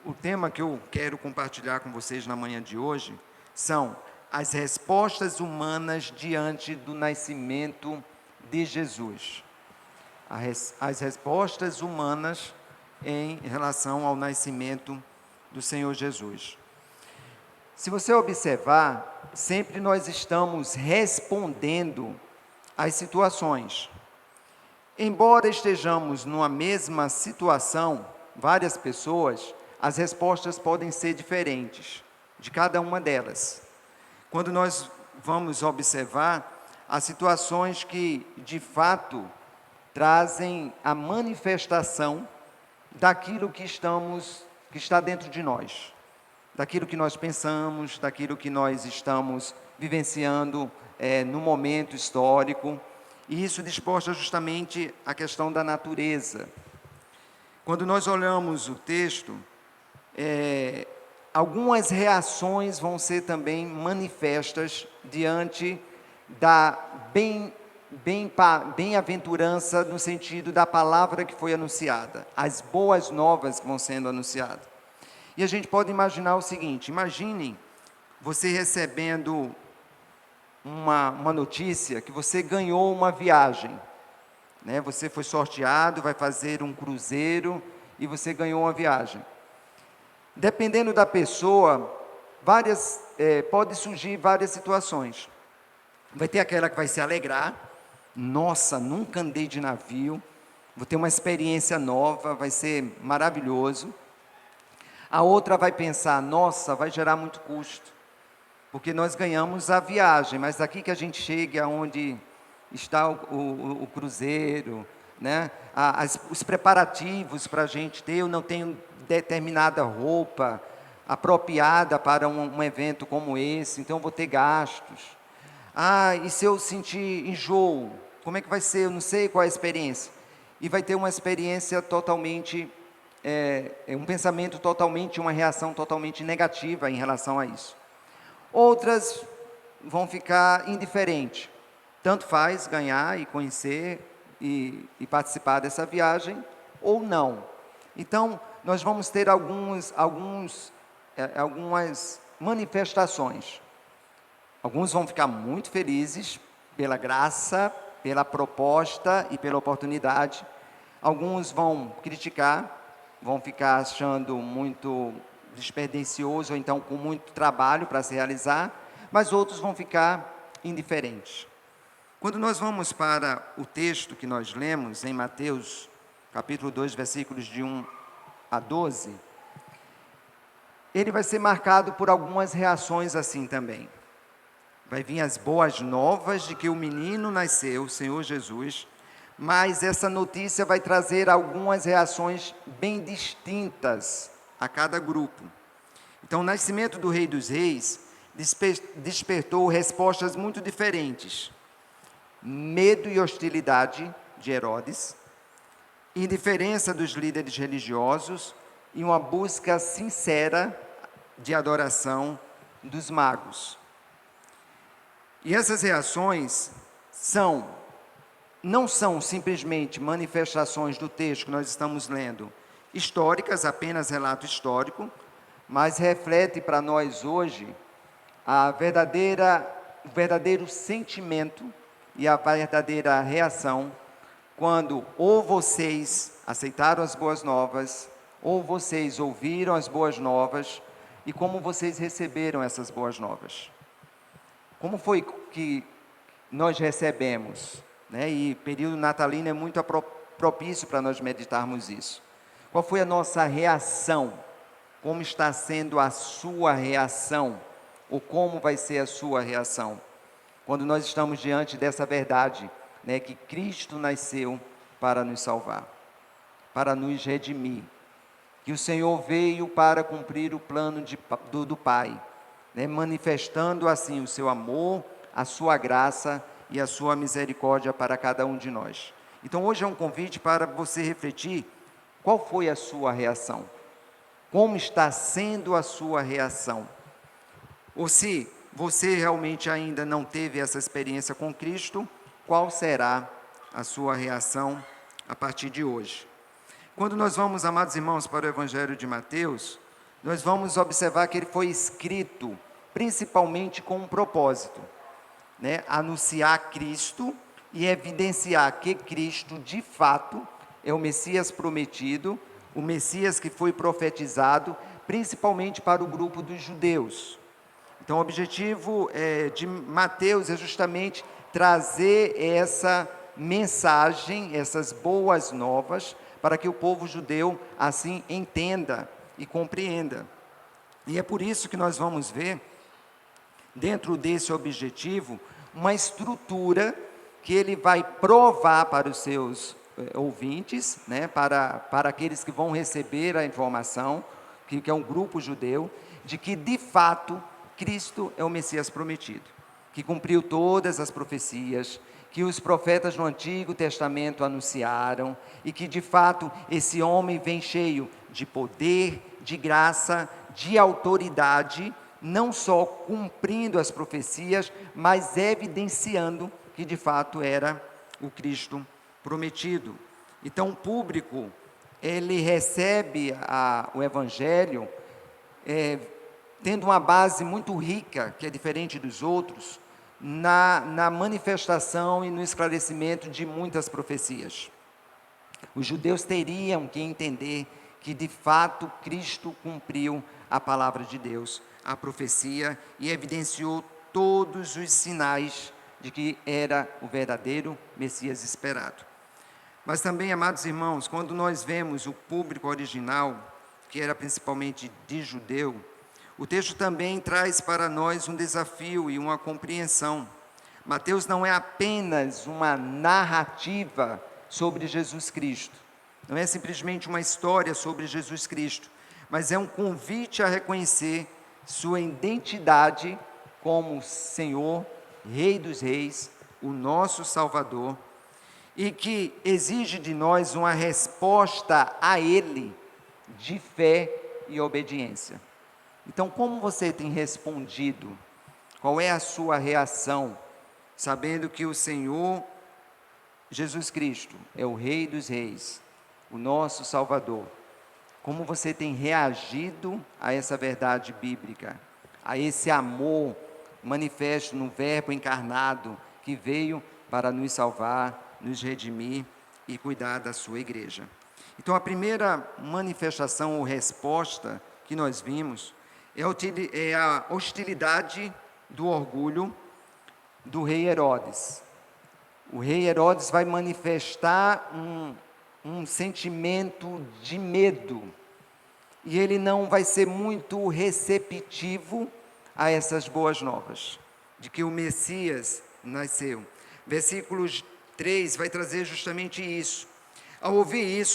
O tema que eu quero compartilhar com vocês na manhã de hoje são as respostas humanas diante do nascimento de Jesus. As respostas humanas em relação ao nascimento do Senhor Jesus. Se você observar, sempre nós estamos respondendo às situações. Embora estejamos numa mesma situação, várias pessoas, as respostas podem ser diferentes de cada uma delas. Quando nós vamos observar as situações que, de fato, trazem a manifestação daquilo que está dentro de nós, daquilo que nós pensamos, daquilo que nós estamos vivenciando no momento histórico, e isso disposta justamente a questão da natureza. Quando nós olhamos o texto, algumas reações vão ser também manifestas diante da bem-aventurança no sentido da palavra que foi anunciada, as boas novas que vão sendo anunciadas. E a gente pode imaginar o seguinte: imaginem você recebendo uma notícia que você ganhou uma viagem, né? Você foi sorteado, vai fazer um cruzeiro e você ganhou uma viagem. Dependendo da pessoa, pode surgir várias situações. Vai ter aquela que vai se alegrar: nossa, nunca andei de navio, vou ter uma experiência nova, vai ser maravilhoso. A outra vai pensar: nossa, vai gerar muito custo, porque nós ganhamos a viagem, mas daqui que a gente chegue aonde está o cruzeiro, né? Os preparativos para a gente ter, eu não tenho determinada roupa apropriada para um evento como esse, então eu vou ter gastos. E se eu sentir enjoo, como é que vai ser? Eu não sei qual é a experiência. E vai ter uma experiência totalmente, um pensamento totalmente, uma reação totalmente negativa em relação a isso. Outras vão ficar indiferentes. Tanto faz ganhar e conhecer e participar dessa viagem, ou não. Então, nós vamos ter algumas manifestações. Alguns vão ficar muito felizes pela graça, pela proposta e pela oportunidade. Alguns vão criticar, vão ficar achando muito desperdicioso, ou então com muito trabalho para se realizar, mas outros vão ficar indiferentes. Quando nós vamos para o texto que nós lemos em Mateus, capítulo 2, versículos de 1 a 12, ele vai ser marcado por algumas reações assim também. Vai vir as boas novas de que o menino nasceu, o Senhor Jesus, mas essa notícia vai trazer algumas reações bem distintas a cada grupo. Então, o nascimento do Rei dos Reis despertou respostas muito diferentes: medo e hostilidade de Herodes, indiferença dos líderes religiosos e uma busca sincera de adoração dos magos. E essas reações não são simplesmente manifestações do texto que nós estamos lendo, históricas, apenas relato histórico, mas reflete para nós hoje o verdadeiro sentimento e a verdadeira reação quando ou vocês aceitaram as boas novas, ou vocês ouviram as boas novas, e como vocês receberam essas boas novas. Como foi que nós recebemos? Né? E período natalino é muito propício para nós meditarmos isso. Qual foi a nossa reação? Como está sendo a sua reação? Ou como vai ser a sua reação? Quando nós estamos diante dessa verdade, né, que Cristo nasceu para nos salvar, para nos redimir, que o Senhor veio para cumprir o plano do Pai, né, manifestando assim o seu amor, a sua graça e a sua misericórdia para cada um de nós. Então hoje é um convite para você refletir: qual foi a sua reação? Como está sendo a sua reação? Ou se você realmente ainda não teve essa experiência com Cristo, qual será a sua reação a partir de hoje? Quando nós vamos, amados irmãos, para o Evangelho de Mateus, nós vamos observar que ele foi escrito principalmente com um propósito, né? Anunciar Cristo e evidenciar que Cristo, de fato, é o Messias prometido, o Messias que foi profetizado, principalmente para o grupo dos judeus. Então, o objetivo de Mateus é justamente trazer essa mensagem, essas boas novas, para que o povo judeu assim entenda e compreenda. E é por isso que nós vamos ver, dentro desse objetivo, uma estrutura que ele vai provar para os seus ouvintes, né, para aqueles que vão receber a informação, que é um grupo judeu, de que de fato Cristo é o Messias prometido, que cumpriu todas as profecias, que os profetas no Antigo Testamento anunciaram, e que de fato esse homem vem cheio de poder, de graça, de autoridade, não só cumprindo as profecias, mas evidenciando que de fato era o Cristo prometido. Então o público, ele recebe o Evangelho, tendo uma base muito rica, que é diferente dos outros, na manifestação e no esclarecimento de muitas profecias. Os judeus teriam que entender que de fato Cristo cumpriu a palavra de Deus, a profecia, e evidenciou todos os sinais de que era o verdadeiro Messias esperado. Mas também, amados irmãos, quando nós vemos o público original, que era principalmente de judeu, o texto também traz para nós um desafio e uma compreensão. Mateus não é apenas uma narrativa sobre Jesus Cristo, não é simplesmente uma história sobre Jesus Cristo, mas é um convite a reconhecer sua identidade como Senhor, Rei dos Reis, o nosso Salvador, e que exige de nós uma resposta a Ele de fé e obediência. Então, como você tem respondido? Qual é a sua reação, sabendo que o Senhor Jesus Cristo é o Rei dos Reis, o nosso Salvador? Como você tem reagido a essa verdade bíblica, a esse amor manifesto no Verbo encarnado, que veio para nos salvar, nos redimir e cuidar da sua igreja? Então, a primeira manifestação ou resposta que nós vimos é a hostilidade do orgulho do rei Herodes. O rei Herodes vai manifestar um sentimento de medo, e ele não vai ser muito receptivo a essas boas novas, de que o Messias nasceu. Versículos 3 vai trazer justamente isso. Ao ouvir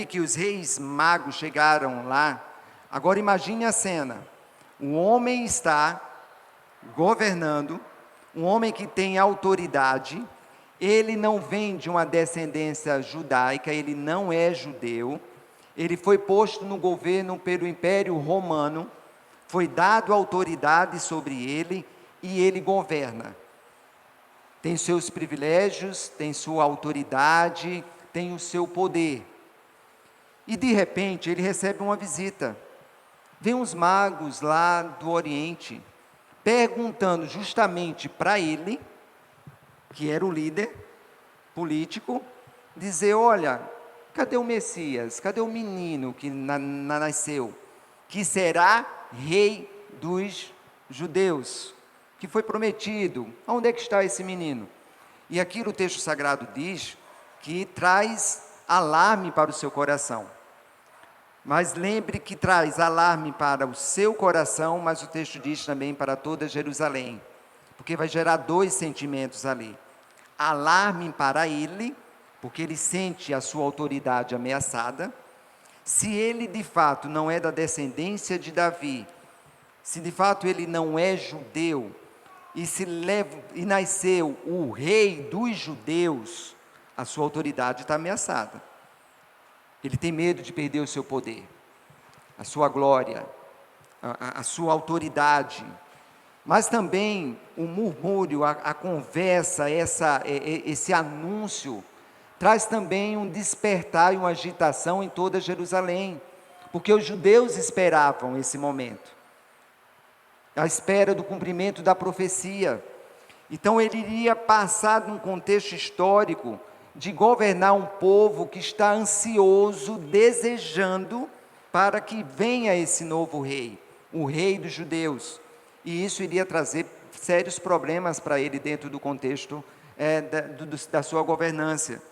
que os reis magos chegaram lá, agora imagine a cena, o homem está governando, um homem que tem autoridade, ele não vem de uma descendência judaica, ele não é judeu, ele foi posto no governo pelo Império Romano, foi dado autoridade sobre ele e ele governa. Tem seus privilégios, tem sua autoridade, tem o seu poder. E de repente ele recebe uma visita. Vem uns magos lá do Oriente, perguntando justamente para ele, que era o líder político, dizer: olha, cadê o Messias? Cadê o menino que nasceu? Que será rei dos judeus, que foi prometido. Onde é que está esse menino? E aqui o texto sagrado diz que traz alarme para o seu coração. Mas lembre que traz alarme para o seu coração, mas o texto diz também para toda Jerusalém, porque vai gerar dois sentimentos ali: alarme para ele, porque ele sente a sua autoridade ameaçada. Se ele de fato não é da descendência de Davi, se de fato ele não é judeu, e nasceu o rei dos judeus, a sua autoridade está ameaçada. Ele tem medo de perder o seu poder, a sua glória, a sua autoridade. Mas também o murmúrio, a conversa, esse anúncio, traz também um despertar e uma agitação em toda Jerusalém. porque os judeus esperavam esse momento, à espera do cumprimento da profecia. Então ele iria passar num contexto histórico de governar um povo que está ansioso, desejando para que venha esse novo rei, o rei dos judeus. E isso iria trazer sérios problemas para ele dentro do contexto da sua governância.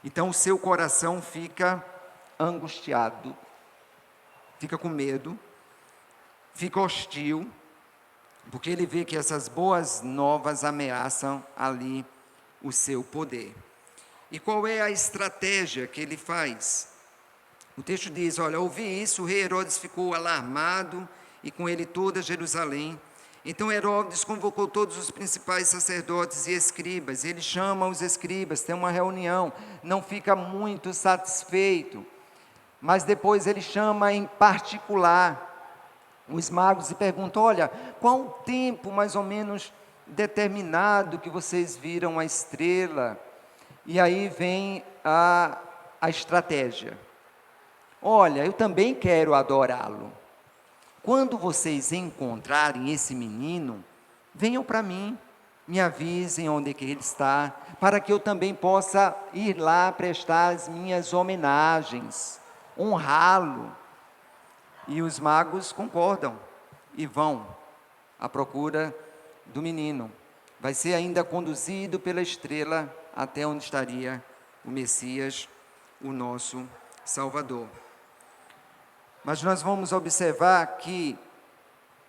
Então o seu coração fica angustiado, fica com medo, fica hostil, porque ele vê que essas boas novas ameaçam ali o seu poder. E qual é a estratégia que ele faz? O texto diz, olha, ao ouvir isso, o rei Herodes ficou alarmado, e com ele toda Jerusalém. Então Herodes convocou todos os principais sacerdotes e escribas. Ele chama os escribas, tem uma reunião, não fica muito satisfeito, mas depois ele chama em particular os magos e pergunta, olha, qual o tempo mais ou menos determinado que vocês viram a estrela? E aí vem a estratégia. Olha, eu também quero adorá-lo. Quando vocês encontrarem esse menino, venham para mim, me avisem onde que ele está, para que eu também possa ir lá prestar as minhas homenagens, honrá-lo. E os magos concordam e vão à procura do menino. Vai ser ainda conduzido pela estrela até onde estaria o Messias, o nosso Salvador. Mas nós vamos observar que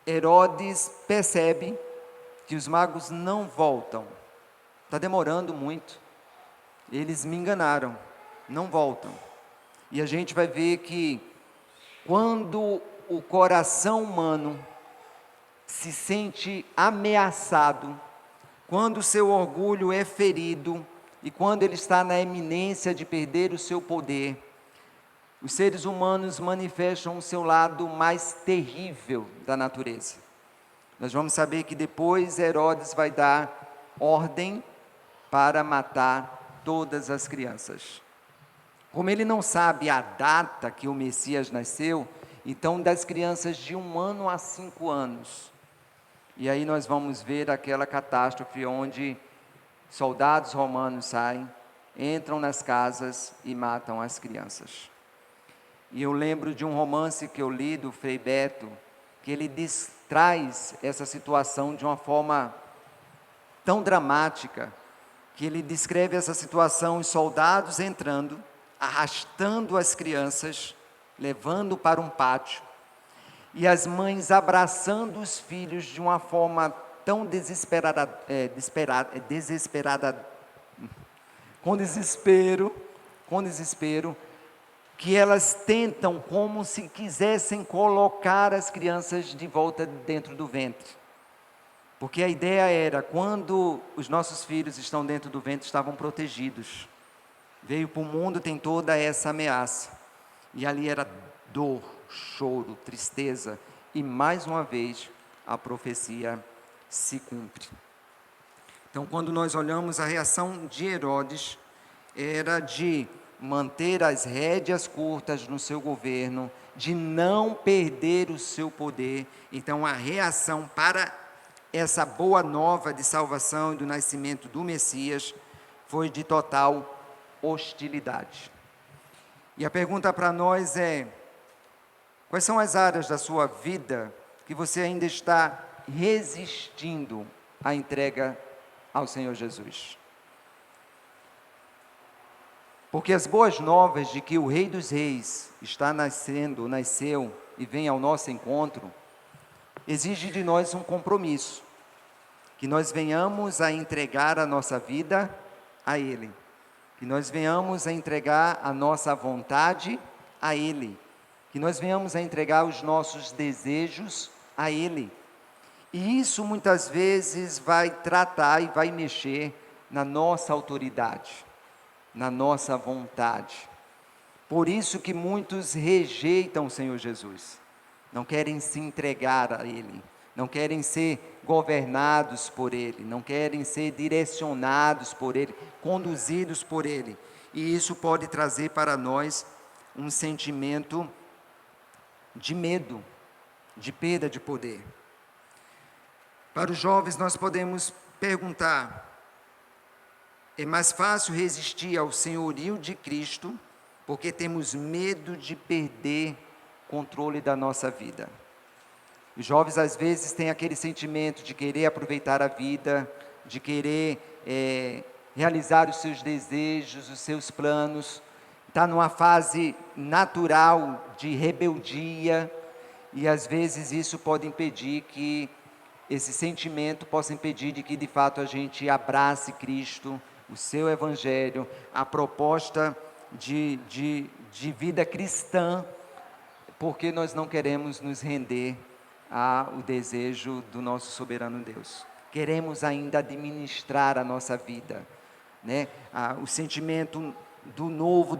Herodes percebe que os magos não voltam. Está demorando muito. Eles me enganaram, não voltam. E a gente vai ver que quando o coração humano se sente ameaçado, quando o seu orgulho é ferido e quando ele está na iminência de perder o seu poder, os seres humanos manifestam o seu lado mais terrível da natureza. Nós vamos saber que depois Herodes vai dar ordem para matar todas as crianças. Como ele não sabe a data que o Messias nasceu, então das crianças de 1 ano a 5 anos. E aí nós vamos ver aquela catástrofe onde soldados romanos saem, entram nas casas e matam as crianças. E eu lembro de um romance que eu li do Frei Beto, que ele traz essa situação de uma forma tão dramática, que ele descreve essa situação, os soldados entrando, arrastando as crianças, levando para um pátio, e as mães abraçando os filhos de uma forma tão desesperada, com desespero, que elas tentam como se quisessem colocar as crianças de volta dentro do ventre. Porque a ideia era, quando os nossos filhos estão dentro do ventre, estavam protegidos. Veio para o mundo, tem toda essa ameaça. E ali era dor, choro, tristeza. E mais uma vez, a profecia se cumpre. Então, quando nós olhamos a reação de Herodes, era de manter as rédeas curtas no seu governo, de não perder o seu poder. Então, a reação para essa boa nova de salvação e do nascimento do Messias foi de total hostilidade. E a pergunta para nós é: quais são as áreas da sua vida que você ainda está resistindo à entrega ao Senhor Jesus? Porque as boas novas de que o Rei dos Reis está nasceu e vem ao nosso encontro, exige de nós um compromisso, que nós venhamos a entregar a nossa vida a Ele, que nós venhamos a entregar a nossa vontade a Ele, que nós venhamos a entregar os nossos desejos a Ele. E isso muitas vezes vai tratar e vai mexer na nossa autoridade, na nossa vontade. Por isso que muitos rejeitam o Senhor Jesus, não querem se entregar a Ele, não querem ser governados por Ele, não querem ser direcionados por Ele, conduzidos por Ele. E isso pode trazer para nós um sentimento de medo, de perda de poder. Para os jovens, nós podemos perguntar: é mais fácil resistir ao senhorio de Cristo porque temos medo de perder controle da nossa vida? Os jovens às vezes têm aquele sentimento de querer aproveitar a vida, de querer realizar os seus desejos, os seus planos, está numa fase natural de rebeldia, e às vezes isso pode impedir que, esse sentimento possa impedir de que de fato a gente abrace Cristo, o seu Evangelho, a proposta de vida cristã, porque nós não queremos nos render ao desejo do nosso soberano Deus. Queremos ainda administrar a nossa vida, né? O sentimento do novo,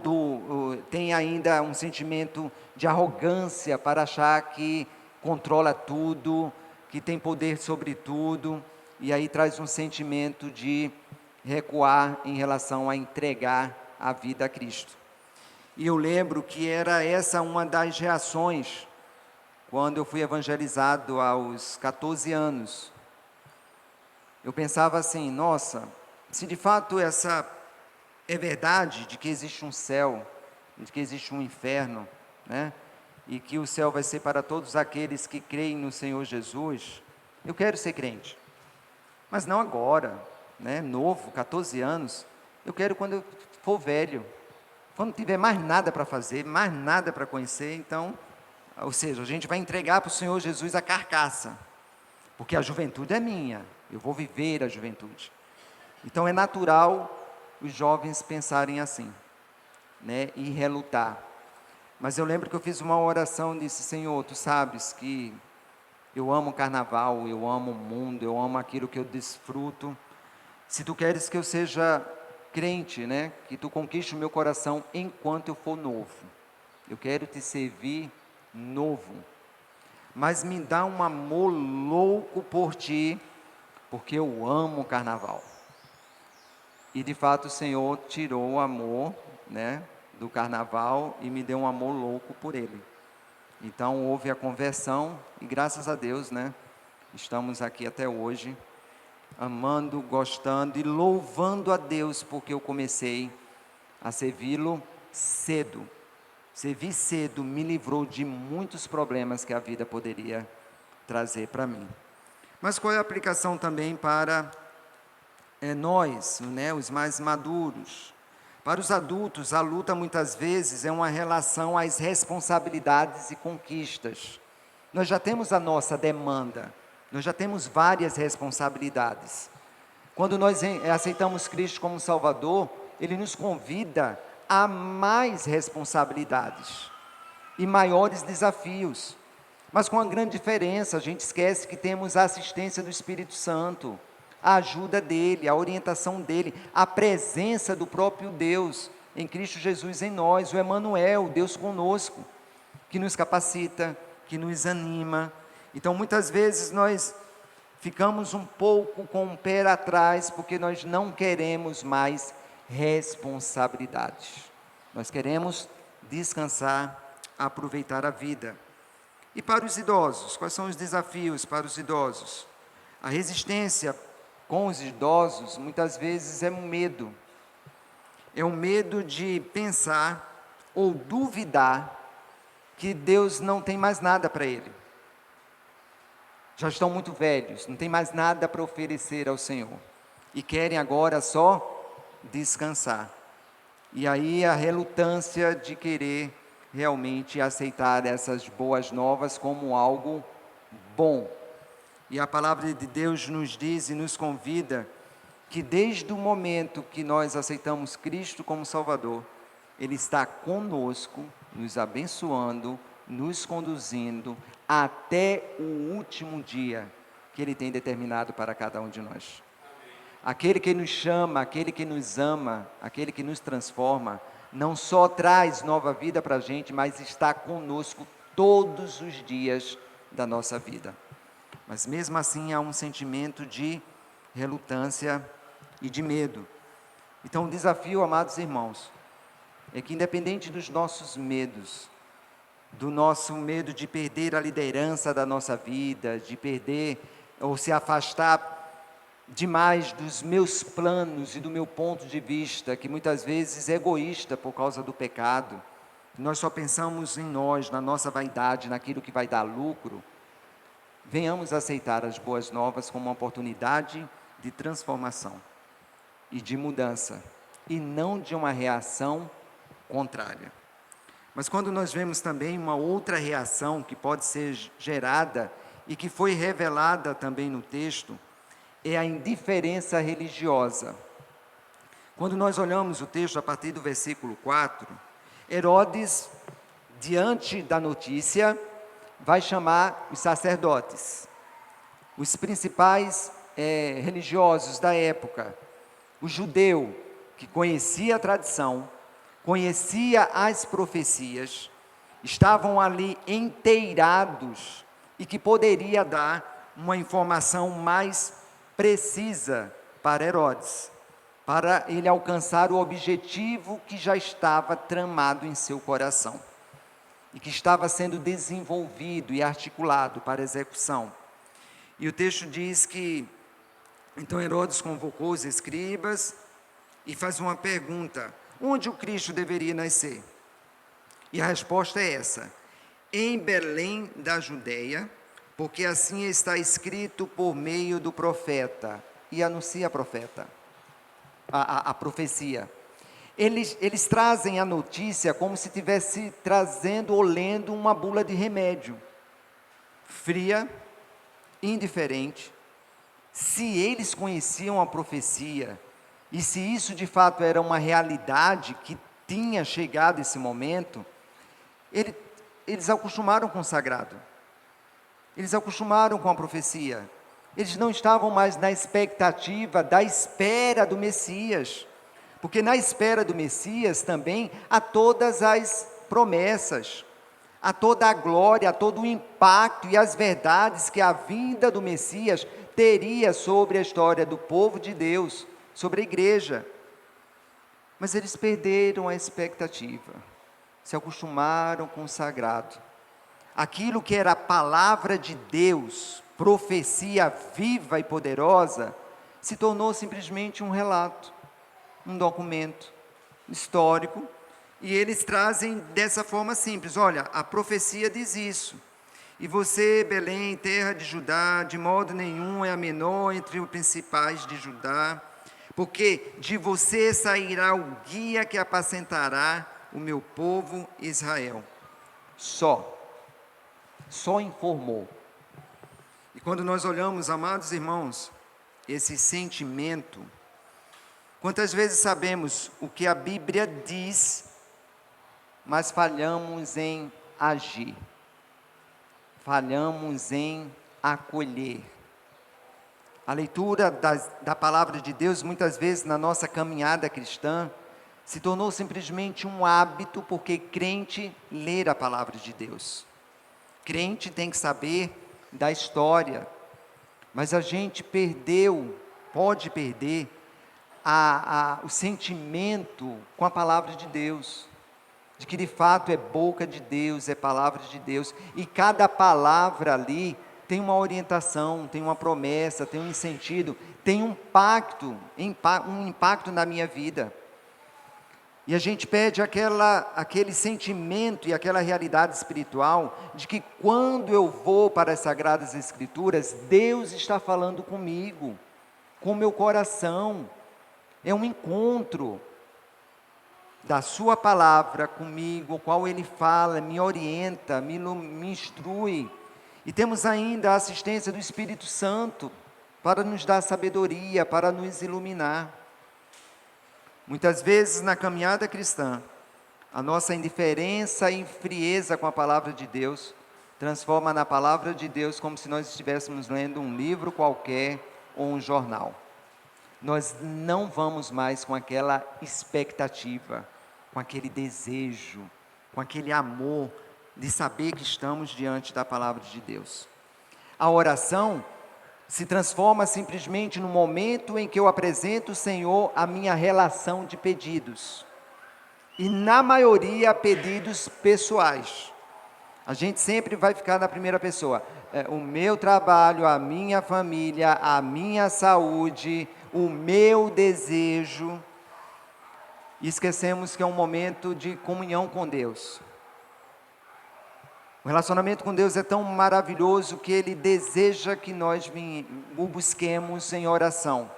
tem ainda um sentimento de arrogância para achar que controla tudo, que tem poder sobre tudo, e aí traz um sentimento de recuar em relação a entregar a vida a Cristo. E eu lembro que era essa uma das reações quando eu fui evangelizado aos 14 anos. Eu pensava assim: nossa, se de fato essa é verdade, de que existe um céu, de que existe um inferno, né? E que o céu vai ser para todos aqueles que creem no Senhor Jesus, eu quero ser crente, mas não agora, né? Novo, 14 anos, eu quero quando eu for velho, quando tiver mais nada para fazer, mais nada para conhecer. Então, ou seja, a gente vai entregar para o Senhor Jesus a carcaça, porque a juventude é minha, eu vou viver a juventude. Então é natural os jovens pensarem assim, né, e relutar. Mas eu lembro que eu fiz uma oração e disse: Senhor, Tu sabes que eu amo o carnaval, eu amo o mundo, eu amo aquilo que eu desfruto. Se Tu queres que eu seja crente, né, que Tu conquiste o meu coração enquanto eu for novo, eu quero Te servir novo, mas me dá um amor louco por Ti, porque eu amo o carnaval. E de fato o Senhor tirou o amor, né, do carnaval e me deu um amor louco por ele. Então houve a conversão e graças a Deus, né, estamos aqui até hoje, amando, gostando e louvando a Deus, porque eu comecei a servi-lo cedo. Servir cedo me livrou de muitos problemas que a vida poderia trazer para mim. Mas qual é a aplicação também para nós, né, os mais maduros? Para os adultos, a luta muitas vezes é uma relação às responsabilidades e conquistas. Nós já temos a nossa demanda, nós já temos várias responsabilidades. Quando nós aceitamos Cristo como Salvador, Ele nos convida a mais responsabilidades e maiores desafios. Mas com uma grande diferença: a gente esquece que temos a assistência do Espírito Santo, a ajuda dEle, a orientação dEle, a presença do próprio Deus em Cristo Jesus em nós, o Emanuel, Deus conosco, que nos capacita, que nos anima. Então muitas vezes nós ficamos um pouco com o pé atrás, porque nós não queremos mais responsabilidades. Nós queremos descansar, aproveitar a vida. E para os idosos, quais são os desafios para os idosos? A resistência com os idosos muitas vezes é um medo. É um medo de pensar ou duvidar que Deus não tem mais nada para ele. Já estão muito velhos, não tem mais nada para oferecer ao Senhor, e querem agora só descansar. E aí a relutância de querer realmente aceitar essas boas novas como algo bom. E a palavra de Deus nos diz e nos convida que desde o momento que nós aceitamos Cristo como Salvador, Ele está conosco, nos abençoando, nos conduzindo até o último dia que Ele tem determinado para cada um de nós. Aquele que nos chama, aquele que nos ama, aquele que nos transforma, não só traz nova vida para a gente, mas está conosco todos os dias da nossa vida. Mas mesmo assim há um sentimento de relutância e de medo. Então o desafio, amados irmãos, é que independente dos nossos medos, do nosso medo de perder a liderança da nossa vida, de perder ou se afastar demais dos meus planos e do meu ponto de vista, que muitas vezes é egoísta por causa do pecado. Nós só pensamos em nós, na nossa vaidade, naquilo que vai dar lucro. Venhamos aceitar as boas novas como uma oportunidade de transformação e de mudança, e não de uma reação contrária. Mas quando nós vemos também uma outra reação que pode ser gerada e que foi revelada também no texto, é a indiferença religiosa. Quando nós olhamos o texto a partir do versículo 4, Herodes, diante da notícia, vai chamar os sacerdotes, os principais religiosos da época, o judeu que conhecia a tradição, conhecia as profecias, estavam ali inteirados e que poderia dar uma informação mais precisa para Herodes, para ele alcançar o objetivo que já estava tramado em seu coração e que estava sendo desenvolvido e articulado para execução. E o texto diz que, então Herodes convocou os escribas e faz uma pergunta: onde o Cristo deveria nascer? E a resposta é essa: em Belém da Judeia, porque assim está escrito por meio do profeta. E anuncia a profecia. Eles trazem a notícia como se estivesse trazendo ou lendo uma bula de remédio, fria, indiferente. Se eles conheciam a profecia, e se isso de fato era uma realidade que tinha chegado esse momento, eles acostumaram com o sagrado, eles acostumaram com a profecia, eles não estavam mais na expectativa da espera do Messias, porque na espera do Messias também há todas as promessas, há toda a glória, há todo o impacto e as verdades que a vinda do Messias teria sobre a história do povo de Deus, sobre a igreja. Mas eles perderam a expectativa, se acostumaram com o sagrado. Aquilo que era a palavra de Deus, profecia viva e poderosa, se tornou simplesmente um relato, um documento histórico, e eles trazem dessa forma simples: olha, a profecia diz isso, e você, Belém, terra de Judá, de modo nenhum é a menor entre os principais de Judá, porque de você sairá o guia que apacentará o meu povo Israel. Só informou. E quando nós olhamos, amados irmãos, esse sentimento, quantas vezes sabemos o que a Bíblia diz, mas falhamos em agir, falhamos em acolher. A leitura da palavra de Deus, muitas vezes na nossa caminhada cristã, se tornou simplesmente um hábito, porque crente ler a palavra de Deus. Crente tem que saber da história, mas a gente pode perder o sentimento com a palavra de Deus, de que de fato é boca de Deus, é palavra de Deus, e cada palavra ali tem uma orientação, tem uma promessa, tem um sentido, tem um impacto na minha vida. E a gente pede aquele sentimento e aquela realidade espiritual de que quando eu vou para as Sagradas Escrituras, Deus está falando comigo, com o meu coração. É um encontro da sua palavra comigo, o qual Ele fala, me orienta, me instrui. E temos ainda a assistência do Espírito Santo para nos dar sabedoria, para nos iluminar. Muitas vezes na caminhada cristã, a nossa indiferença e frieza com a palavra de Deus transforma na palavra de Deus como se nós estivéssemos lendo um livro qualquer ou um jornal. Nós não vamos mais com aquela expectativa, com aquele desejo, com aquele amor de saber que estamos diante da palavra de Deus. A oração se transforma simplesmente no momento em que eu apresento ao Senhor a minha relação de pedidos. E na maioria, pedidos pessoais. A gente sempre vai ficar na primeira pessoa. O meu trabalho, a minha família, a minha saúde, o meu desejo. E esquecemos que é um momento de comunhão com Deus. O relacionamento com Deus é tão maravilhoso que Ele deseja que nós o busquemos em oração.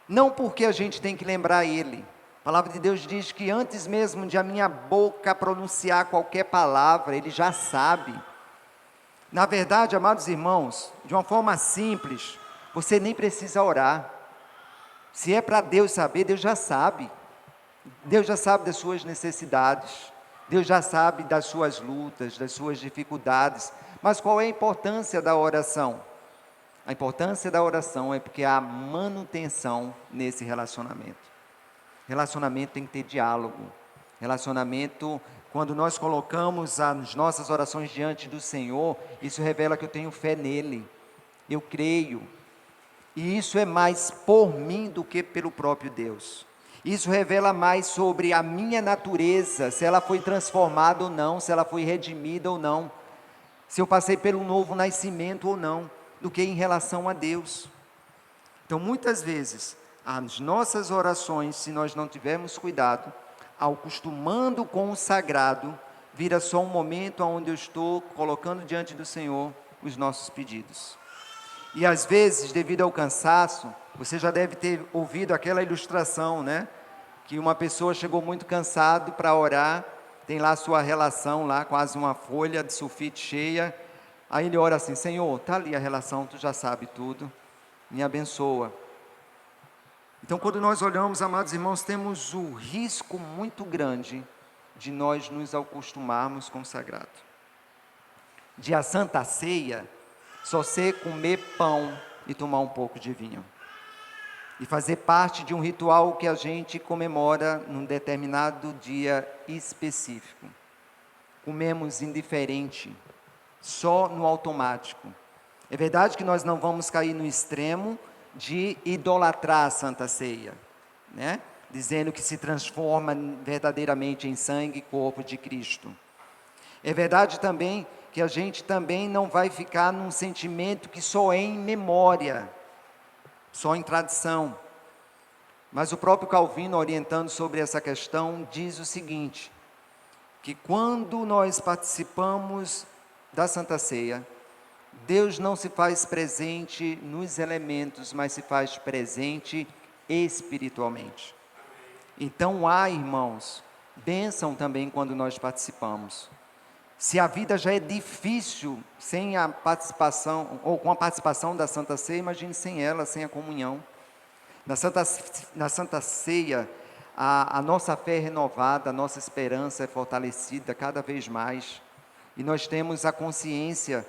Não porque a gente tem que lembrar Ele. A palavra de Deus diz que antes mesmo de a minha boca pronunciar qualquer palavra, Ele já sabe. Na verdade, amados irmãos, de uma forma simples, você nem precisa orar. Se é para Deus saber, Deus já sabe. Deus já sabe das suas necessidades. Deus já sabe das suas lutas, das suas dificuldades. Mas qual é a importância da oração? A importância da oração é porque há manutenção nesse relacionamento. Relacionamento tem que ter diálogo. Relacionamento, quando nós colocamos as nossas orações diante do Senhor, isso revela que eu tenho fé nele. Eu creio. E isso é mais por mim do que pelo próprio Deus. Isso revela mais sobre a minha natureza, se ela foi transformada ou não, se ela foi redimida ou não, se eu passei pelo novo nascimento ou não, do que em relação a Deus. Então, muitas vezes, as nossas orações, se nós não tivermos cuidado, acostumando com o sagrado, vira só um momento onde eu estou colocando diante do Senhor os nossos pedidos. E às vezes, devido ao cansaço, você já deve ter ouvido aquela ilustração, né? Que uma pessoa chegou muito cansado para orar, tem lá a sua relação, lá quase uma folha de sulfite cheia, aí ele ora assim: Senhor, está ali a relação, tu já sabe tudo, me abençoa. Então, quando nós olhamos, amados irmãos, temos o risco muito grande de nós nos acostumarmos com o sagrado. De a Santa Ceia só ser comer pão e tomar um pouco de vinho. E fazer parte de um ritual que a gente comemora num determinado dia específico. Comemos indiferente, só no automático. É verdade que nós não vamos cair no extremo de idolatrar a Santa Ceia, né? Dizendo que se transforma verdadeiramente em sangue e corpo de Cristo. É verdade também que a gente também não vai ficar num sentimento que só é em memória, só em tradição. Mas o próprio Calvino, orientando sobre essa questão, diz o seguinte, que quando nós participamos da Santa Ceia, Deus não se faz presente nos elementos, mas se faz presente espiritualmente. Então há, irmãos, bênção também quando nós participamos. Se a vida já é difícil sem a participação, ou com a participação da Santa Ceia, imagine sem ela, sem a comunhão. Na Santa Ceia, a nossa fé é renovada, a nossa esperança é fortalecida cada vez mais. E nós temos a consciência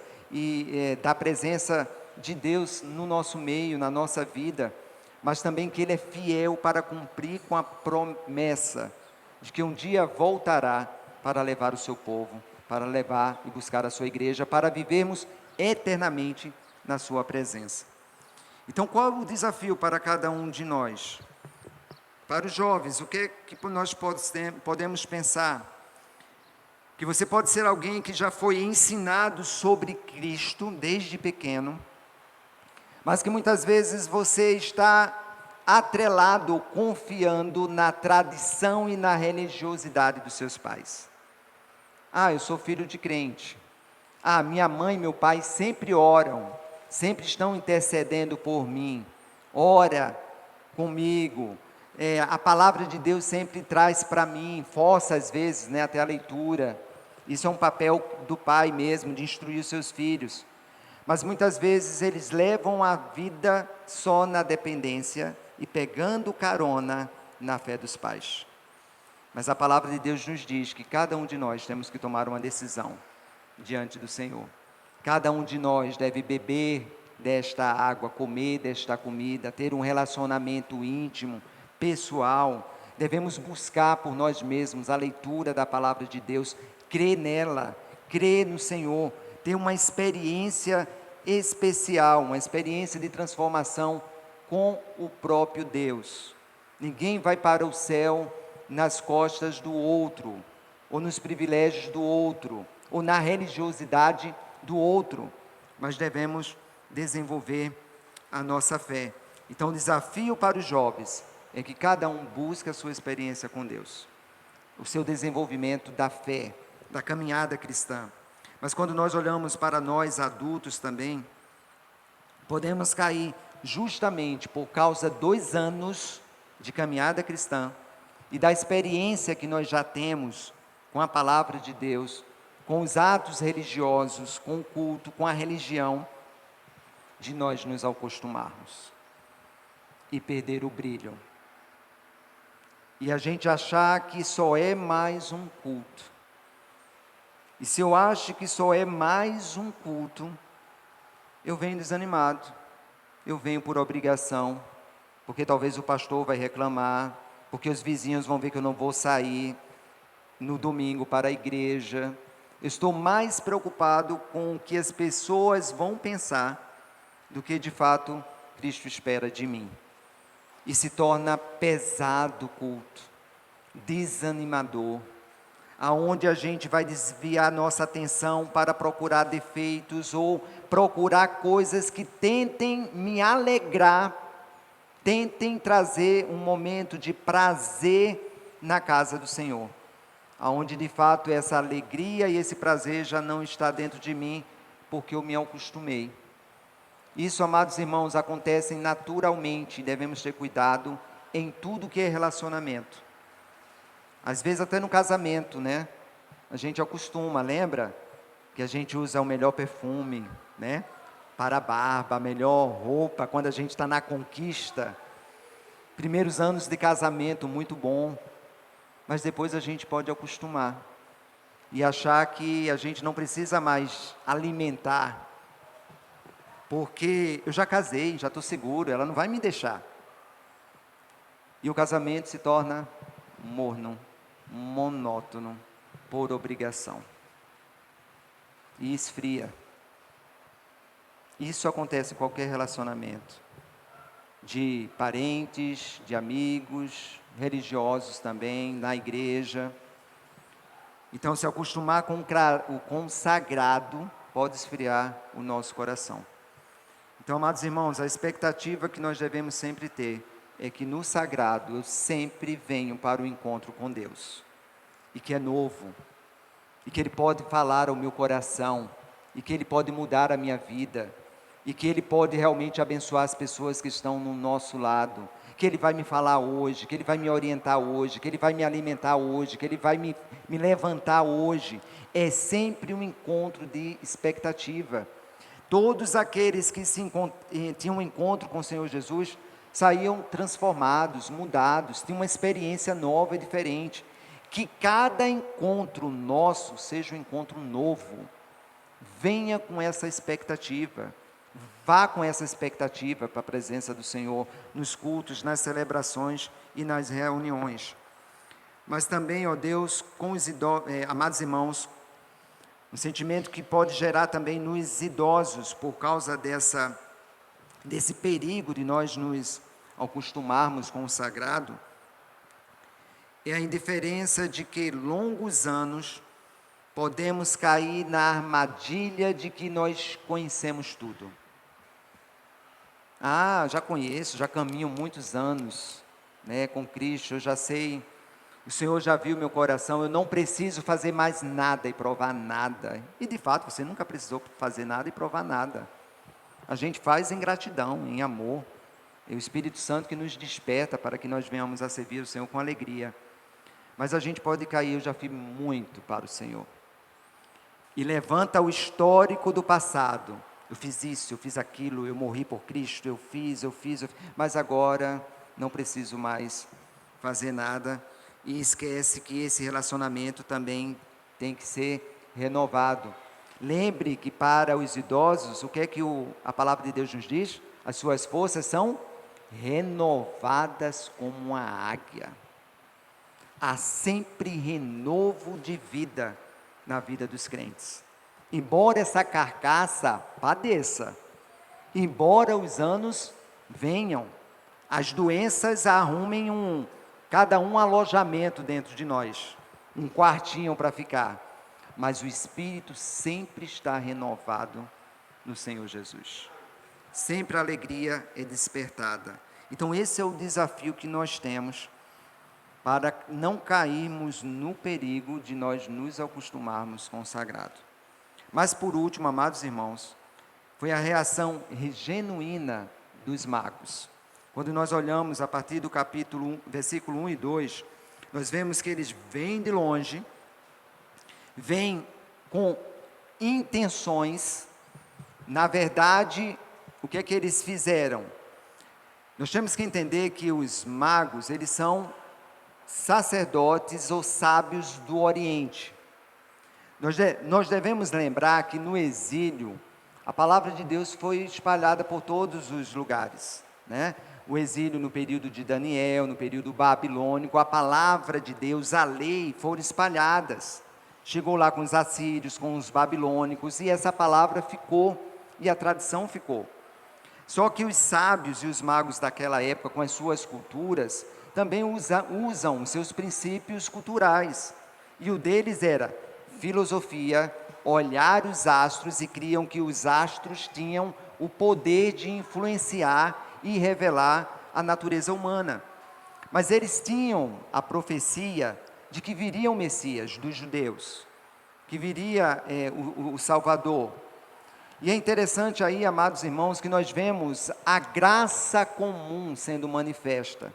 da presença de Deus no nosso meio, na nossa vida, mas também que Ele é fiel para cumprir com a promessa de que um dia voltará para levar o seu povo, para levar e buscar a sua igreja, para vivermos eternamente na sua presença. Então, qual o desafio para cada um de nós? Para os jovens, o que nós podemos pensar? Que você pode ser alguém que já foi ensinado sobre Cristo desde pequeno, mas que muitas vezes você está atrelado, confiando na tradição e na religiosidade dos seus pais. Eu sou filho de crente. Minha mãe e meu pai sempre oram, sempre estão intercedendo por mim. Ora comigo. A palavra de Deus sempre traz para mim, força às vezes, né, até a leitura. Isso é um papel do pai mesmo, de instruir os seus filhos. Mas muitas vezes eles levam a vida só na dependência e pegando carona na fé dos pais. Mas a palavra de Deus nos diz que cada um de nós temos que tomar uma decisão diante do Senhor. Cada um de nós deve beber desta água, comer desta comida, ter um relacionamento íntimo, pessoal. Devemos buscar por nós mesmos a leitura da palavra de Deus, crer nela, crer no Senhor, ter uma experiência especial, uma experiência de transformação com o próprio Deus. Ninguém vai para o céu nas costas do outro, ou nos privilégios do outro. ou na religiosidade do outro, mas devemos desenvolver a nossa fé. Então, o desafio para os jovens é que cada um busque a sua experiência com Deus, o seu desenvolvimento da fé, da caminhada cristã. Mas quando nós olhamos para nós adultos também, podemos cair justamente por causa 2 anos de caminhada cristã e da experiência que nós já temos com a palavra de Deus, com os atos religiosos, com o culto, com a religião, de nós nos acostumarmos e perder o brilho. E a gente achar que só é mais um culto. E se eu acho que só é mais um culto, eu venho desanimado, eu venho por obrigação, porque talvez o pastor vai reclamar, porque os vizinhos vão ver que eu não vou sair no domingo para a igreja. Eu estou mais preocupado com o que as pessoas vão pensar do que de fato Cristo espera de mim. E se torna pesado o culto, desanimador, aonde a gente vai desviar nossa atenção para procurar defeitos ou procurar coisas que tentem me alegrar, tentem trazer um momento de prazer na casa do Senhor, aonde de fato essa alegria e esse prazer já não está dentro de mim, porque eu me acostumei. Isso, amados irmãos, acontece naturalmente, devemos ter cuidado em tudo que é relacionamento. Às vezes até no casamento, né? A gente acostuma, lembra? Que a gente usa o melhor perfume, né? Para a barba, a melhor roupa, quando a gente está na conquista. Primeiros anos de casamento, muito bom. Mas depois a gente pode acostumar. E achar que a gente não precisa mais alimentar. Porque eu já casei, já estou seguro, ela não vai me deixar. E o casamento se torna morno, monótono, por obrigação. E esfria. Isso acontece em qualquer relacionamento. De parentes, de amigos, religiosos também, na igreja. Então, se acostumar com o sagrado, pode esfriar o nosso coração. Então, amados irmãos, a expectativa que nós devemos sempre ter é que no sagrado eu sempre venho para o encontro com Deus. E que é novo. E que Ele pode falar ao meu coração. E que Ele pode mudar a minha vida. E que Ele pode realmente abençoar as pessoas que estão no nosso lado. Que Ele vai me falar hoje, que Ele vai me orientar hoje, que Ele vai me alimentar hoje, que Ele vai me levantar hoje. É sempre um encontro de expectativa. Todos aqueles que tinham um encontro com o Senhor Jesus, saíam transformados, mudados, tinham uma experiência nova e diferente. Que cada encontro nosso seja um encontro novo. Venha com essa expectativa. Vá com essa expectativa para a presença do Senhor, nos cultos, nas celebrações e nas reuniões. Mas também, ó Deus, com os amados irmãos, um sentimento que pode gerar também nos idosos, por causa desse perigo de nós nos acostumarmos com o sagrado, é a indiferença de que longos anos podemos cair na armadilha de que nós conhecemos tudo. Ah, já conheço, já caminho muitos anos, né, com Cristo, eu já sei, o Senhor já viu meu coração, eu não preciso fazer mais nada e provar nada. E de fato, você nunca precisou fazer nada e provar nada. A gente faz em gratidão, em amor. É o Espírito Santo que nos desperta para que nós venhamos a servir o Senhor com alegria. Mas a gente pode cair, eu já fiz muito para o Senhor. E levanta o histórico do passado. Eu fiz isso, eu fiz aquilo, eu morri por Cristo, eu fiz, mas agora não preciso mais fazer nada. E esquece que esse relacionamento também tem que ser renovado. Lembre que para os idosos, o que é que a palavra de Deus nos diz? As suas forças são renovadas como a águia. Há sempre renovo de vida na vida dos crentes. Embora essa carcaça padeça, embora os anos venham, as doenças arrumem cada um alojamento dentro de nós, um quartinho para ficar. mas o espírito sempre está renovado no Senhor Jesus. Sempre a alegria é despertada. Então esse é o desafio que nós temos para não cairmos no perigo de nós nos acostumarmos com o sagrado. Mas por último, amados irmãos, foi a reação genuína dos magos. Quando nós olhamos a partir do capítulo 1, versículo 1 e 2, nós vemos que eles vêm de longe, vêm com intenções. Na verdade, o que é que eles fizeram? Nós temos que entender que os magos, eles são sacerdotes ou sábios do Oriente. Nós devemos lembrar que no exílio, a palavra de Deus foi espalhada por todos os lugares, né? O exílio no período de Daniel, no período babilônico, a palavra de Deus, a lei, foram espalhadas. Chegou lá com os assírios, com os babilônicos, e essa palavra ficou, e a tradição ficou. Só que os sábios e os magos daquela época, com as suas culturas, também usam os seus princípios culturais. E o deles era filosofia, olhar os astros, e criam que os astros tinham o poder de influenciar e revelar a natureza humana. Mas eles tinham a profecia de que viria o Messias dos judeus, que viria o Salvador. E é interessante aí, amados irmãos, que nós vemos a graça comum sendo manifesta.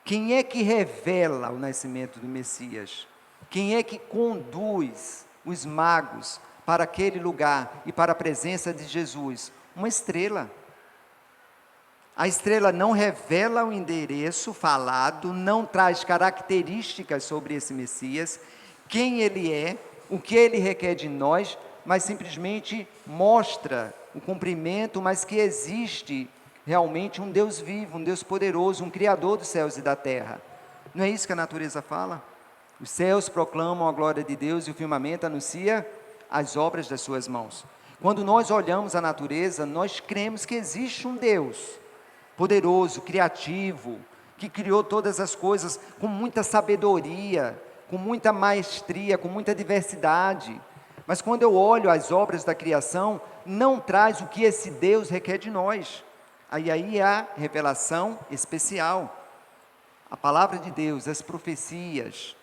Quem é que revela o nascimento do Messias? Quem é que conduz os magos para aquele lugar e para a presença de Jesus? Uma estrela. A estrela não revela o endereço falado, não traz características sobre esse Messias, quem ele é, o que ele requer de nós, mas simplesmente mostra o cumprimento, mas que existe realmente um Deus vivo, um Deus poderoso, um Criador dos céus e da terra. Não é isso que a natureza fala? Os céus proclamam a glória de Deus e o firmamento anuncia as obras das suas mãos. Quando nós olhamos a natureza, nós cremos que existe um Deus poderoso, criativo, que criou todas as coisas com muita sabedoria, com muita maestria, com muita diversidade. Mas quando eu olho as obras da criação, não traz o que esse Deus requer de nós. Aí é a revelação especial. A palavra de Deus, as profecias,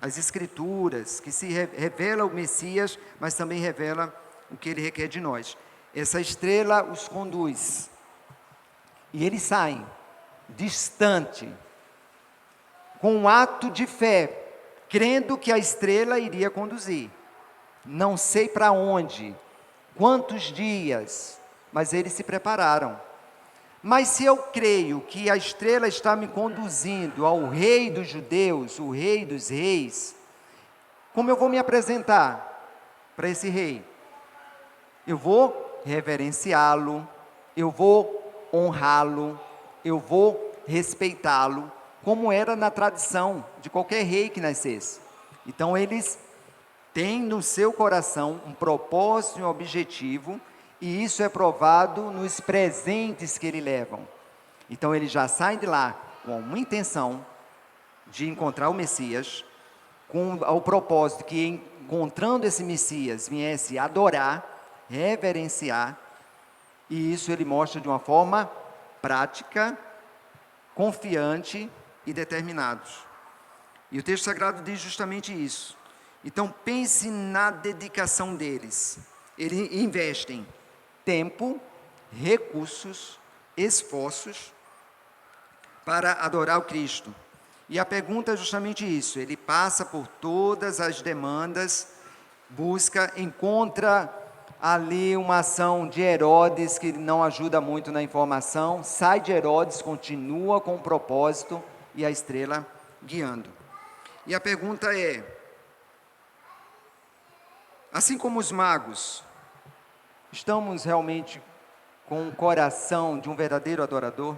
as escrituras, que se revela o Messias, mas também revela o que ele requer de nós. Essa estrela os conduz. E eles saem distante, com um ato de fé, crendo que a estrela iria conduzir. Não sei para onde, quantos dias, mas eles se prepararam. Mas se eu creio que a estrela está me conduzindo ao rei dos judeus, o rei dos reis, como eu vou me apresentar para esse rei? Eu vou reverenciá-lo, eu vou honrá-lo, eu vou respeitá-lo, como era na tradição de qualquer rei que nascesse. Então eles têm no seu coração um propósito e um objetivo, e isso é provado nos presentes que eles levam. Então eles já saem de lá com uma intenção de encontrar o Messias, com o propósito que, encontrando esse Messias, viesse adorar, reverenciar. E isso ele mostra de uma forma prática, confiante e determinados. E o texto sagrado diz justamente isso. Então pense na dedicação deles. Eles investem tempo, recursos, esforços para adorar o Cristo. E a pergunta é justamente isso. Ele passa por todas as demandas, encontra ali uma ação de Herodes que não ajuda muito na informação, sai de Herodes, continua com o propósito e a estrela guiando. E a pergunta é, assim como os magos, estamos realmente com o coração de um verdadeiro adorador?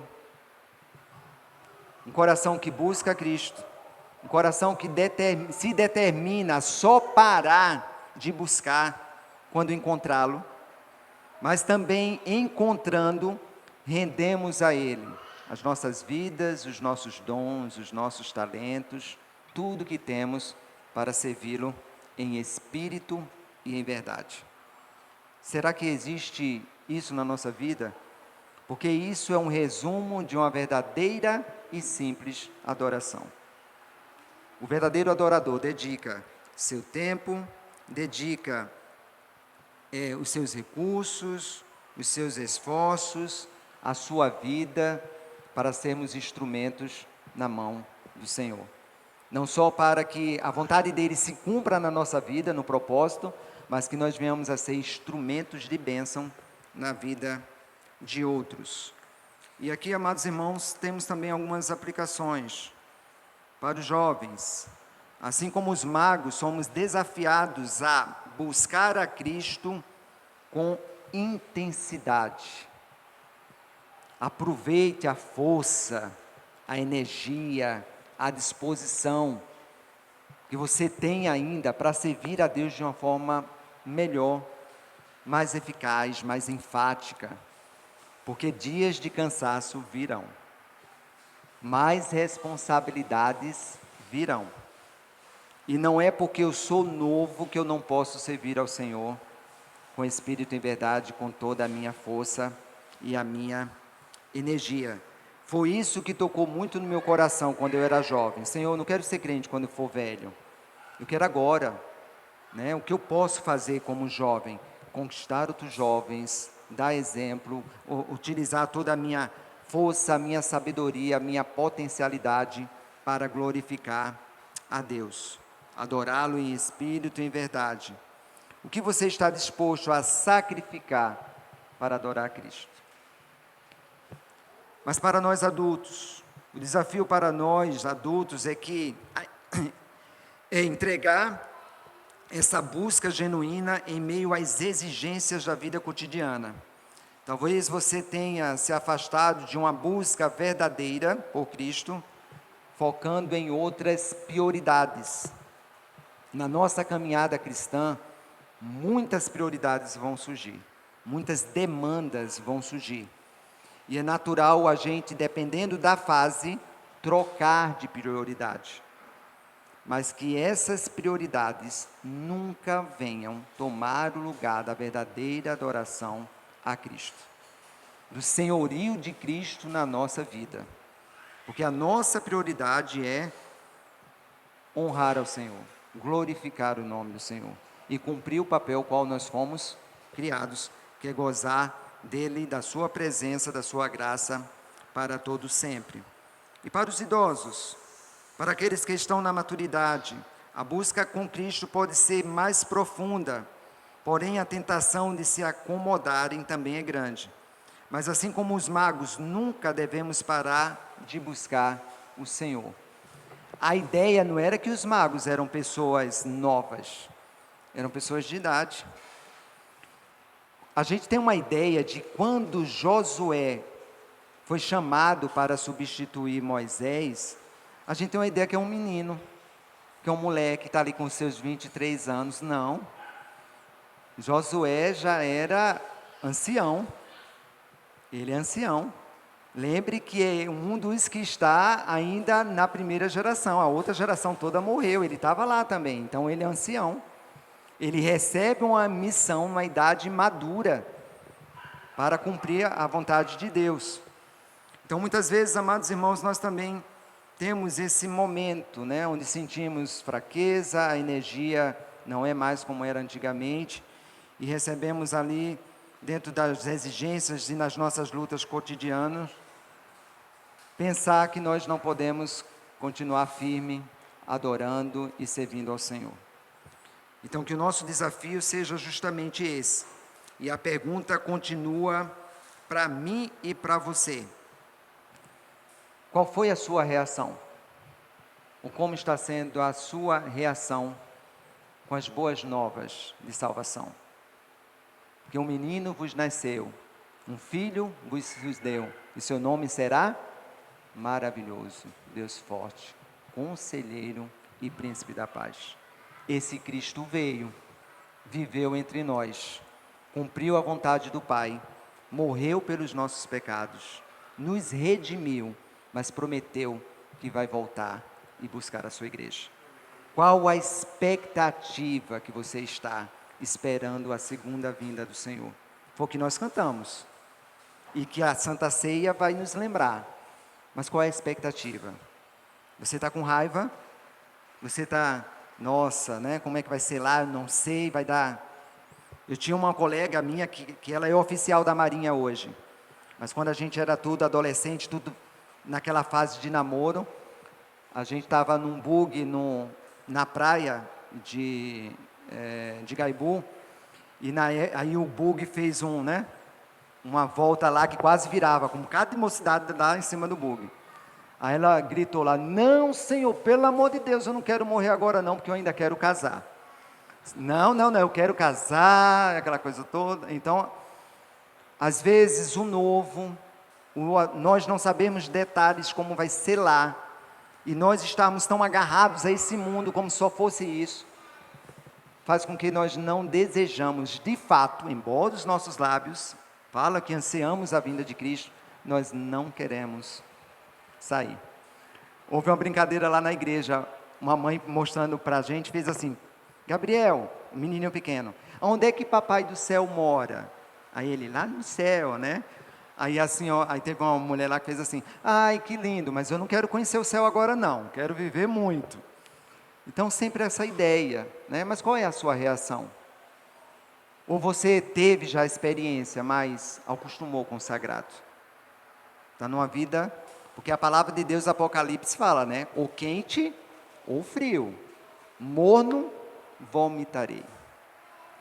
Um coração que busca Cristo, um coração que se determina a só parar de buscar quando encontrá-lo, mas também encontrando, rendemos a Ele as nossas vidas, os nossos dons, os nossos talentos, tudo que temos para servi-lo em espírito e em verdade. Será que existe isso na nossa vida? Porque isso é um resumo de uma verdadeira e simples adoração. O verdadeiro adorador dedica seu tempo, dedica os seus recursos, os seus esforços, a sua vida, para sermos instrumentos na mão do Senhor. Não só para que a vontade dele se cumpra na nossa vida, no propósito, mas que nós venhamos a ser instrumentos de bênção na vida de outros. E aqui, amados irmãos, temos também algumas aplicações para os jovens. Assim como os magos, somos desafiados a buscar a Cristo com intensidade. Aproveite a força, a energia, a disposição que você tem ainda para servir a Deus de uma forma melhor, mais eficaz, mais enfática, porque dias de cansaço virão, mais responsabilidades virão, e não é porque eu sou novo que eu não posso servir ao Senhor com espírito e verdade, com toda a minha força e a minha energia. Foi isso que tocou muito no meu coração quando eu era jovem. Senhor, eu não quero ser crente quando eu for velho, eu quero agora, né? O que eu posso fazer como jovem? Conquistar outros jovens, dar exemplo, utilizar toda a minha força, a minha sabedoria, a minha potencialidade para glorificar a Deus, adorá-lo em espírito e em verdade. O que você está disposto a sacrificar para adorar a Cristo? Mas para nós adultos, o desafio para nós adultos é entregar essa busca genuína em meio às exigências da vida cotidiana. Talvez você tenha se afastado de uma busca verdadeira por Cristo, focando em outras prioridades. Na nossa caminhada cristã, muitas prioridades vão surgir, muitas demandas vão surgir. E é natural a gente, dependendo da fase, trocar de prioridade. Mas que essas prioridades nunca venham tomar o lugar da verdadeira adoração a Cristo, do senhorio de Cristo na nossa vida. Porque a nossa prioridade é honrar ao Senhor, glorificar o nome do Senhor e cumprir o papel qual nós fomos criados, que é gozar dele, da sua presença, da sua graça para todos sempre. E para os idosos, para aqueles que estão na maturidade, a busca com Cristo pode ser mais profunda, porém a tentação de se acomodarem também é grande. Mas assim como os magos, nunca devemos parar de buscar o Senhor. A ideia não era que os magos eram pessoas novas, eram pessoas de idade. A gente tem uma ideia de quando Josué foi chamado para substituir Moisés, a gente tem uma ideia que é um menino, que é um moleque que está ali com seus 23 anos. Não, Josué já era ancião, ele é ancião. Lembre que é um dos que está ainda na primeira geração, a outra geração toda morreu, ele estava lá também, então ele é ancião. Ele recebe uma missão, uma idade madura, para cumprir a vontade de Deus. Então muitas vezes, amados irmãos, nós também temos esse momento, né, onde sentimos fraqueza, a energia não é mais como era antigamente, e recebemos ali, dentro das exigências e nas nossas lutas cotidianas, pensar que nós não podemos continuar firme, adorando e servindo ao Senhor. Então que o nosso desafio seja justamente esse, e a pergunta continua para mim e para você. Qual foi a sua reação? Ou como está sendo a sua reação com as boas novas de salvação? Porque um menino vos nasceu, um filho vos deu, e seu nome será maravilhoso, Deus forte, conselheiro e príncipe da paz. Esse Cristo veio, viveu entre nós, cumpriu a vontade do Pai, morreu pelos nossos pecados, nos redimiu, mas prometeu que vai voltar e buscar a sua igreja. Qual a expectativa que você está esperando a segunda vinda do Senhor? Foi o que nós cantamos. E que a Santa Ceia vai nos lembrar. Mas qual é a expectativa? Você está com raiva? Você está, nossa, né? Como é que vai ser lá? Eu não sei, vai dar. Eu tinha uma colega minha que ela é oficial da Marinha hoje. Mas quando a gente era tudo adolescente, tudo naquela fase de namoro, a gente estava num bug na praia de Gaibu, e aí o bug fez uma volta lá que quase virava, com um bocado de mocidade lá em cima do bug. Aí ela gritou lá, não, Senhor, pelo amor de Deus, eu não quero morrer agora não, porque eu ainda quero casar. Não, eu quero casar, aquela coisa toda. Então, às vezes o novo, nós não sabemos detalhes como vai ser lá, e nós estamos tão agarrados a esse mundo como se só fosse isso, faz com que nós não desejamos de fato, embora os nossos lábios fala que ansiamos a vinda de Cristo, nós não queremos sair. Houve uma brincadeira lá na igreja, uma mãe mostrando para a gente, fez assim, Gabriel, um menininho pequeno, onde é que papai do céu mora? Aí ele, lá no céu, né? Aí assim, aí teve uma mulher lá que fez assim, ai que lindo, mas eu não quero conhecer o céu agora não, quero viver muito. Então sempre essa ideia, né? Mas qual é a sua reação? Ou você teve já a experiência, mas acostumou com o sagrado? Está numa vida, porque a palavra de Deus, Apocalipse fala, né? Ou quente ou frio, morno vomitarei.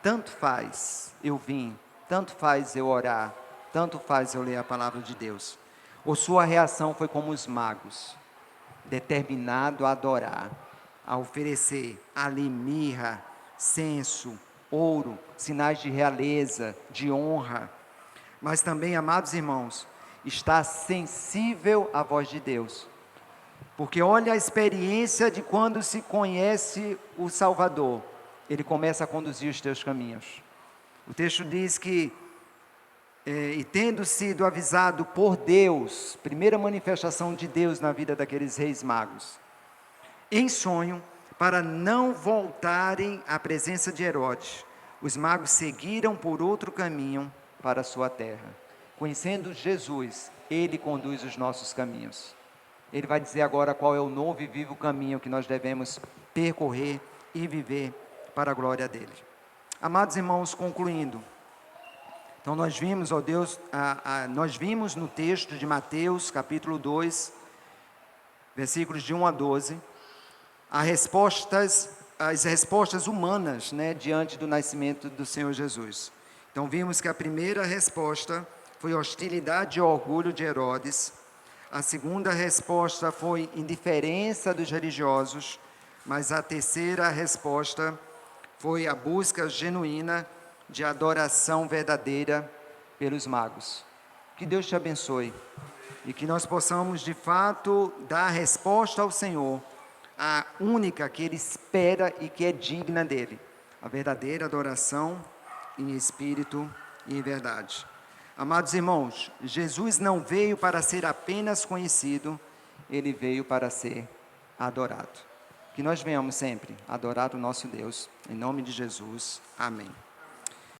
Tanto faz eu vim, tanto faz eu orar, tanto faz eu ler a palavra de Deus. Ou sua reação foi como os magos, determinado a adorar, a oferecer ali mirra, censo, ouro, sinais de realeza, de honra, mas também, amados irmãos, está sensível à voz de Deus, porque olha a experiência de quando se conhece o Salvador, ele começa a conduzir os teus caminhos. O texto diz que, e tendo sido avisado por Deus, primeira manifestação de Deus na vida daqueles reis magos, em sonho, para não voltarem à presença de Herodes, os magos seguiram por outro caminho para a sua terra. Conhecendo Jesus, Ele conduz os nossos caminhos. Ele vai dizer agora qual é o novo e vivo caminho que nós devemos percorrer e viver para a glória dEle. Amados irmãos, concluindo, então nós vimos, ó Deus, nós vimos no texto de Mateus, capítulo 2, versículos de 1 a 12, as respostas humanas, né, diante do nascimento do Senhor Jesus. Então vimos que a primeira resposta foi hostilidade e orgulho de Herodes, a segunda resposta foi indiferença dos religiosos, mas a terceira resposta foi a busca genuína de adoração verdadeira pelos magos. Que Deus te abençoe e que nós possamos de fato dar resposta ao Senhor, a única que Ele espera e que é digna dEle, a verdadeira adoração em espírito e em verdade. Amados irmãos, Jesus não veio para ser apenas conhecido, Ele veio para ser adorado. Que nós venhamos sempre adorar o nosso Deus, em nome de Jesus. Amém.